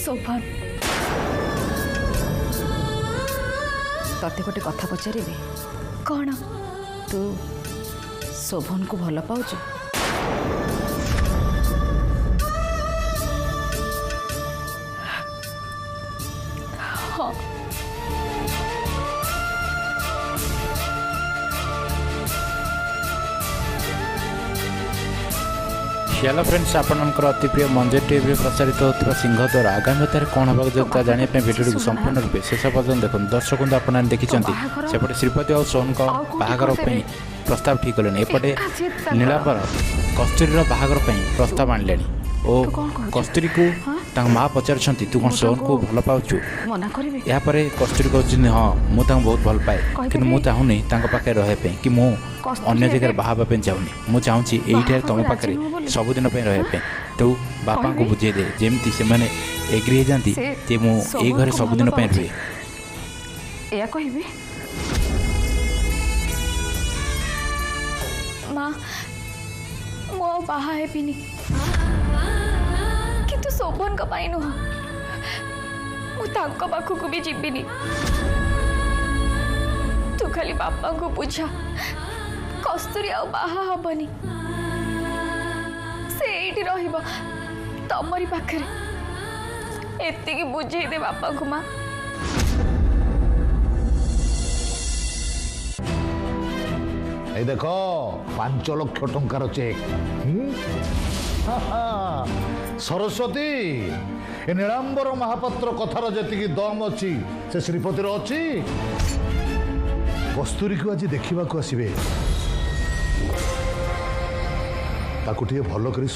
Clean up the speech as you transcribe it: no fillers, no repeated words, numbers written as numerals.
शोभन तते गोटे कथा पचारे कौन तू शोभन को भल पाउଛୁ? हाँ हेलो फ्रेंड्स आपनकर अति प्रिय मंजे टीवी प्रसारित होता सिंहद्वार आगामी तार कौन होगा जोता जाने भिडियो संपूर्ण रूपे शेष पर्यटन देखो दर्शक आप देखी सेपटे श्रीपति और सोन का बाहागर प्रस्ताव ठीक कले एपटे नीलांबर कस्तूरी बाहागर प्रस्ताव आणले और कस्तूरी को माँ पचार तू कौन सोन को भल पाचु यापर कस्तूरी कहते हाँ मुझे बहुत भल पाए कि मुझे चाहूनी पाखे रहा कि मु अन्य जगह बाहाबा चाहूनी मुझे चाहूँगी यही तुम पाखे सबुदिन रहा तो बापा को बुझे दे जमी से मैंने एग्री हो जाती जे मुझे घर सबुदिन रुए या कहबी माँ मो बाहा हेबिनी किंतु शोभन का पाई नुह मुझे पाखक भी जीविनी तू खाली बापा को बुझा कस्तूरी आ बाहा हबनी से एठी रहिबो तमरी पाखरे एतिकी बुझे दे बापा को माँ ए देखो 5 लाख टंकार चेक सरस्वती ए नीलांबर महापात्र कथार जी दम अच्छी से श्रीपतिर अच्छी कस्तूरी को आज देखा आसबे ताकू भल कर